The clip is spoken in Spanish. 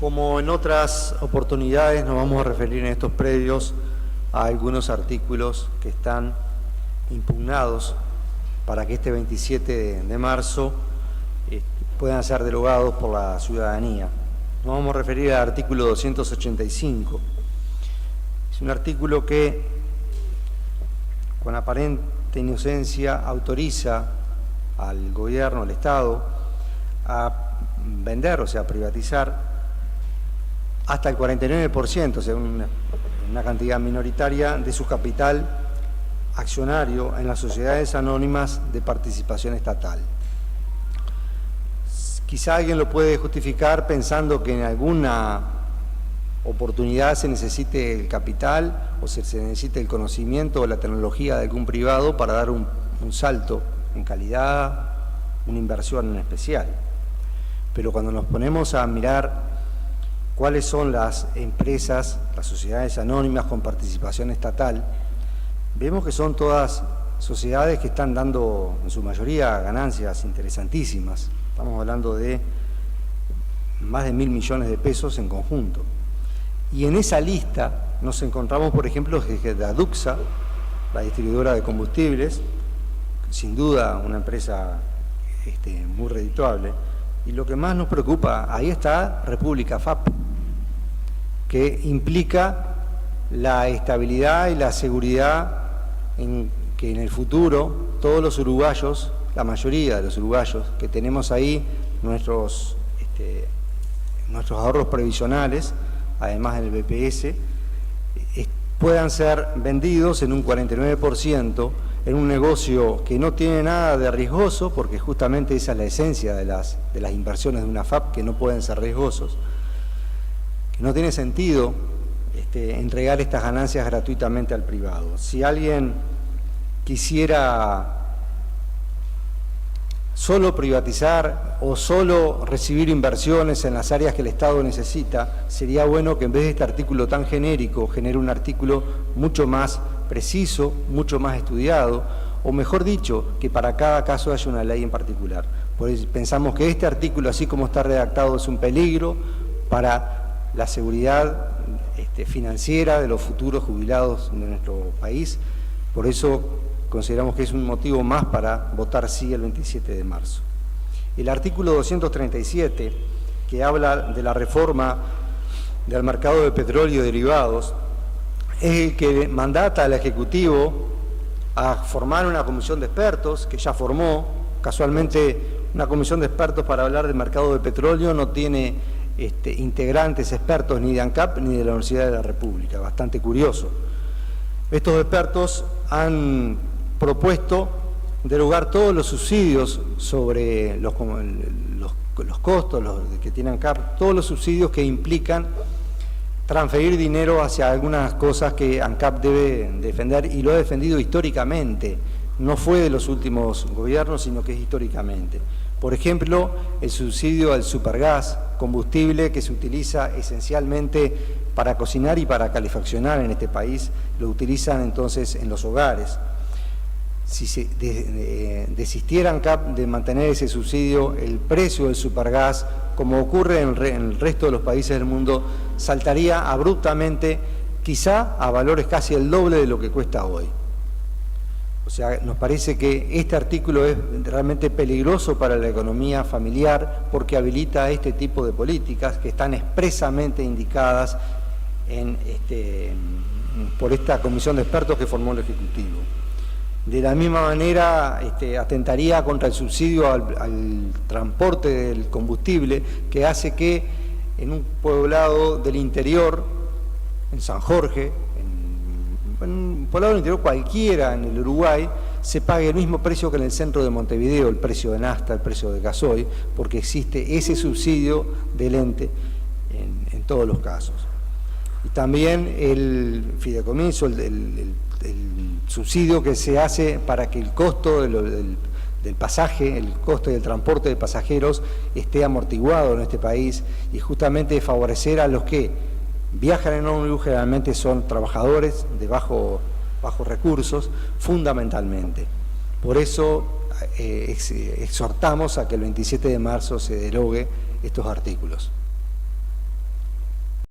Como en otras oportunidades, nos vamos a referir en estos predios a algunos artículos que están impugnados para que este 27 de marzo puedan ser derogados por la ciudadanía. Nos vamos a referir al artículo 285. Es un artículo que, con aparente inocencia, autoriza al gobierno, al Estado, a vender, o sea, a privatizar hasta el 49%, o sea, una cantidad minoritaria de su capital accionario en las sociedades anónimas de participación estatal. Quizá alguien lo puede justificar pensando que en alguna oportunidad se necesite el capital o se necesite el conocimiento o la tecnología de algún privado para dar un salto en calidad, una inversión en especial. Pero cuando nos ponemos a mirar cuáles son las empresas, las sociedades anónimas con participación estatal, vemos que son todas sociedades que están dando, en su mayoría, ganancias interesantísimas. Estamos hablando de más de 1.000 millones de pesos en conjunto. Y en esa lista nos encontramos, por ejemplo, de Aduxa, la distribuidora de combustibles, sin duda una empresa muy redituable. Y lo que más nos preocupa, ahí está República FAP, que implica la estabilidad y la seguridad en que en el futuro todos los uruguayos, la mayoría de los uruguayos que tenemos ahí nuestros ahorros previsionales, además del BPS, puedan ser vendidos en un 49% en un negocio que no tiene nada de riesgoso, porque justamente esa es la esencia de las inversiones de una FAP, que no pueden ser riesgosos, que no tiene sentido entregar estas ganancias gratuitamente al privado. Si alguien quisiera solo privatizar o solo recibir inversiones en las áreas que el Estado necesita, sería bueno que en vez de este artículo tan genérico, genere un artículo mucho más preciso, mucho más estudiado, o mejor dicho, que para cada caso haya una ley en particular. Por eso pensamos que este artículo, así como está redactado, es un peligro para la seguridad financiera de los futuros jubilados de nuestro país. Por eso consideramos que es un motivo más para votar sí el 27 de marzo. El artículo 237, que habla de la reforma del mercado de petróleo y derivados, es el que mandata al Ejecutivo a formar una comisión de expertos, que ya formó. Casualmente, una comisión de expertos para hablar del mercado de petróleo no tiene integrantes expertos ni de ANCAP ni de la Universidad de la República, bastante curioso. Estos expertos han propuesto derogar todos los subsidios sobre los costos que tiene ANCAP, todos los subsidios que implican transferir dinero hacia algunas cosas que ANCAP debe defender, y lo ha defendido históricamente. No fue de los últimos gobiernos, sino que es históricamente. Por ejemplo, el subsidio al supergas, combustible que se utiliza esencialmente para cocinar y para calefaccionar en este país, lo utilizan entonces en los hogares. Si se desistiera ANCAP de mantener ese subsidio, el precio del supergas, como ocurre en el resto de los países del mundo, saltaría abruptamente, quizá a valores casi el doble de lo que cuesta hoy. O sea, nos parece que este artículo es realmente peligroso para la economía familiar, porque habilita este tipo de políticas que están expresamente indicadas por esta comisión de expertos que formó el Ejecutivo. De la misma manera, atentaría contra el subsidio al transporte del combustible, que hace que en un poblado del interior, en San Jorge, en un poblado del interior cualquiera en el Uruguay, se pague el mismo precio que en el centro de Montevideo, el precio de nafta, el precio de gasoil, porque existe ese subsidio del ente en todos los casos. Y también el fideicomiso, el subsidio que se hace para que el costo del pasaje, el costo del transporte de pasajeros esté amortiguado en este país, y justamente favorecer a los que viajan en ómnibus, generalmente son trabajadores de bajos recursos, fundamentalmente. Por eso exhortamos a que el 27 de marzo se derogue estos artículos.